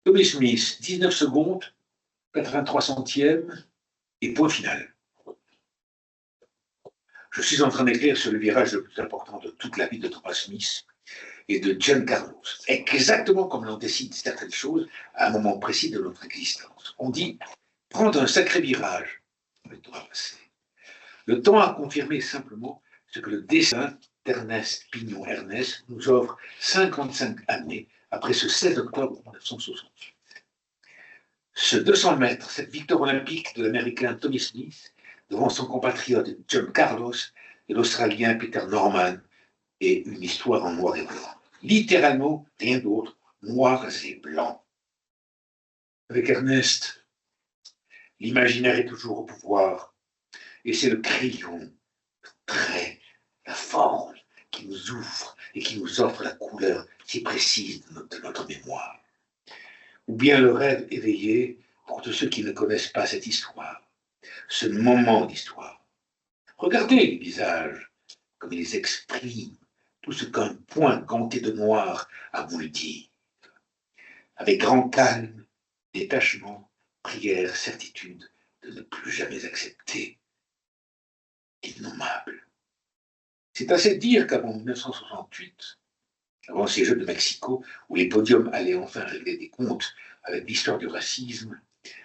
Tommy Smith, 19 secondes, 83 centièmes et point final. Je suis en train d'écrire sur le virage le plus important de toute la vie de Thomas Smith et de John Carlos, exactement comme l'on décide certaines choses à un moment précis de notre existence. On dit prendre un sacré virage, le temps a passé. Le temps a confirmé simplement ce que le dessin d'Ernest Pignon Ernest nous offre 55 années après ce 16 octobre 1968. Ce 200 mètres, cette victoire olympique de l'Américain Tommy Smith devant son compatriote John Carlos et l'Australien Peter Norman est une histoire en noir et blanc. Littéralement, rien d'autre, noirs et blancs. Avec Ernest, l'imaginaire est toujours au pouvoir, et c'est le crayon, le trait, la forme qui nous ouvre et qui nous offre la couleur si précise de notre mémoire. Ou bien le rêve éveillé pour tous ceux qui ne connaissent pas cette histoire, ce moment d'histoire. Regardez les visages, comme ils expriment tout ce qu'un point ganté de noir a voulu dire. Avec grand calme, détachement, prière, certitude de ne plus jamais accepter l'innommable. C'est assez dire qu'avant 1968, avant ces Jeux de Mexico, où les podiums allaient enfin régler des comptes avec l'histoire du racisme,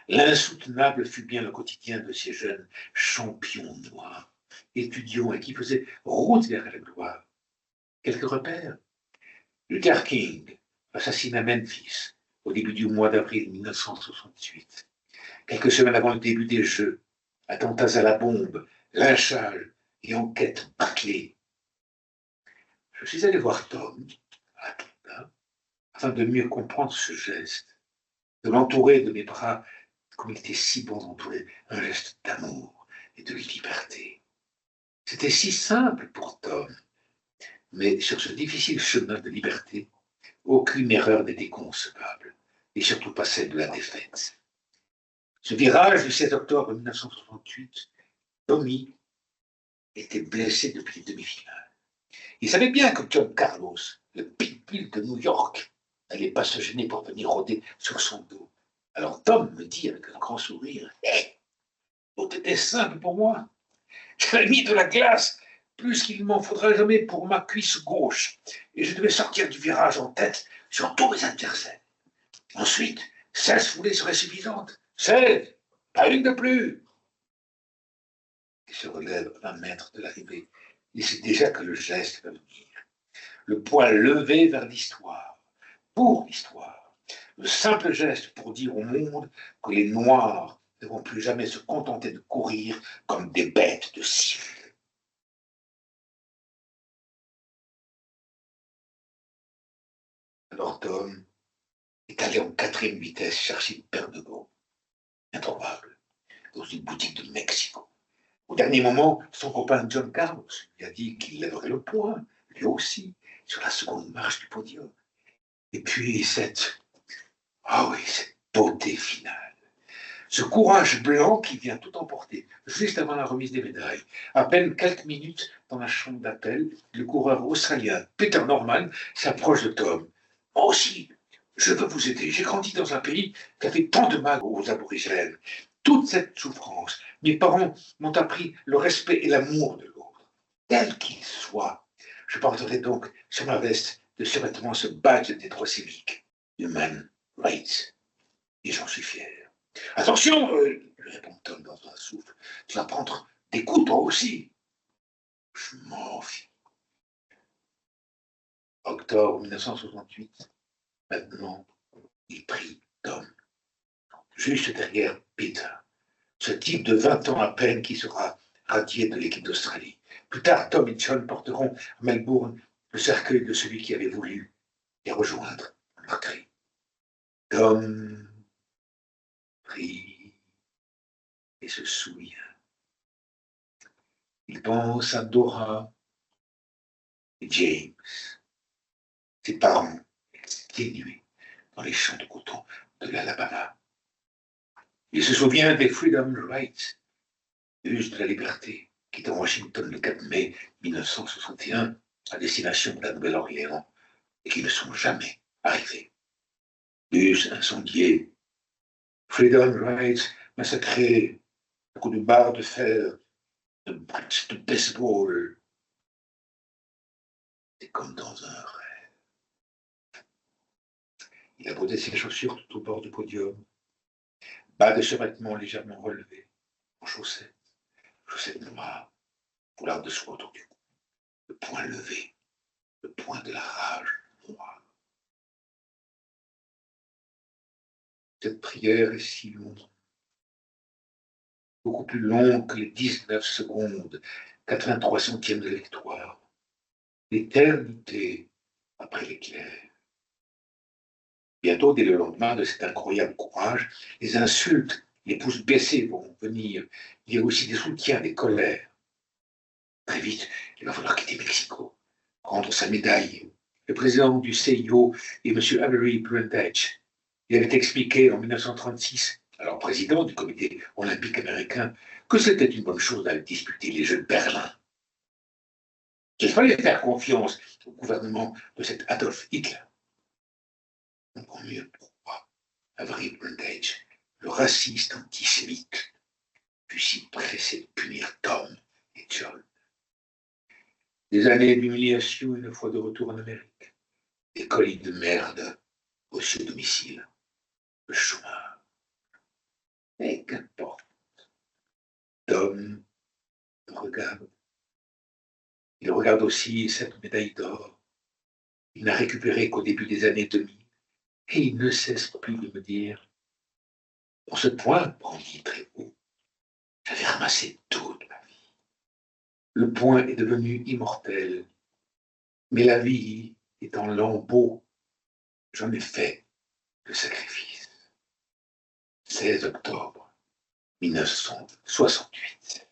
l'insoutenable fut bien le quotidien de ces jeunes champions noirs, étudiants et qui faisaient route vers la gloire. Quelques repères. Luther King, assassiné à Memphis, au début du mois d'avril 1968. Quelques semaines avant le début des Jeux, attentats à la bombe, lynchage et enquête bâclée. Je suis allé voir Tom à Atlanta afin de mieux comprendre ce geste, de l'entourer de mes bras comme il était si bon d'entourer un geste d'amour et de liberté. C'était si simple pour Tom, mais sur ce difficile chemin de liberté, aucune erreur n'était concevable, et surtout pas celle de la défaite. Ce virage du 7 octobre 1968, Tommy était blessé depuis les demi-finales. Il savait bien que John Carlos, le pitbull de New York, n'allait pas se gêner pour venir rôder sur son dos. Alors Tom me dit avec un grand sourire, « Hé, tout était simple pour moi. J'avais mis de la glace, plus qu'il ne m'en faudrait jamais pour ma cuisse gauche, et je devais sortir du virage en tête sur tous mes adversaires. Ensuite, 16 foulées seraient suffisantes. 16, pas une de plus. » Il se relève à 20 mètres de l'arrivée. Il sait déjà que le geste va venir. Le poing levé vers l'histoire, pour l'histoire. Le simple geste pour dire au monde que les Noirs ne vont plus jamais se contenter de courir comme des bêtes de cirque. Alors Tom est allé en 4e vitesse chercher une paire de gants, introuvable, dans une boutique de Mexico. Au dernier moment, son copain John Carlos lui a dit qu'il lèverait le poing, lui aussi, sur la seconde marche du podium. Et puis cette beauté finale. Ce courage blanc qui vient tout emporter, juste avant la remise des médailles. À peine quelques minutes dans la chambre d'appel, le coureur australien Peter Norman s'approche de Tom. « Moi aussi, je veux vous aider. J'ai grandi dans un pays qui a fait tant de mal aux aborigènes. Toute cette souffrance, mes parents m'ont appris le respect et l'amour de l'autre, quel qu'il soit. Je porterai donc sur ma veste de survêtement ce badge des droits civiques, Human Rights, et j'en suis fier. » « Attention, répond Tom dans un souffle, tu vas prendre des coups toi aussi. » Je m'en fiche. Octobre 1968, maintenant, il prie Tom, juste derrière Peter, ce type de 20 ans à peine qui sera radié de l'équipe d'Australie. Plus tard, Tom et John porteront à Melbourne le cercueil de celui qui avait voulu les rejoindre en leur cri. Tom prie et se souvient. Il pense à Dora et James, ses parents exténués dans les champs de coton de l'Alabama. Il se souvient des Freedom Rights, l'use de la liberté, quittant Washington le 4 mai 1961 à destination de la Nouvelle-Orléans et qui ne sont jamais arrivés. bus incendié, Freedom Rides massacré à coups de barre de fer, de bats de baseball. C'est comme dans un rêve. Il a posé ses chaussures tout au bord du podium, bas de survêtement légèrement relevé, en chaussettes noires, foulard de soie autour du cou, le poing levé, le poing de la rage noire. Cette prière est si longue, beaucoup plus longue que les 19 secondes, 83 centièmes de la victoire. L'éternité après l'éclair. Bientôt, dès le lendemain de cet incroyable courage, les insultes, les pouces baissés vont venir. Il y a aussi des soutiens, des colères. Très vite, il va falloir quitter Mexico, rendre sa médaille. Le président du CIO est M. Avery Brundage. Il avait expliqué en 1936, alors président du comité olympique américain, que c'était une bonne chose d'aller disputer les Jeux de Berlin. Qu'il fallait faire confiance au gouvernement de cet Adolf Hitler. Encore mieux, pourquoi Avery Brundage, le raciste antisémite, fut si pressé de punir Tom et John. Des années d'humiliation une fois de retour en Amérique. Des colis de merde au seu domicile. Le chômage. Mais qu'importe. Tom regarde. Il regarde aussi cette médaille d'or. Il n'a récupéré qu'au début des années 2000. Et il ne cesse plus de me dire, pour ce point brandi très haut, j'avais ramassé toute ma vie. Le point est devenu immortel. Mais la vie est en lambeaux. J'en ai fait le sacrifice. 16 octobre 1968.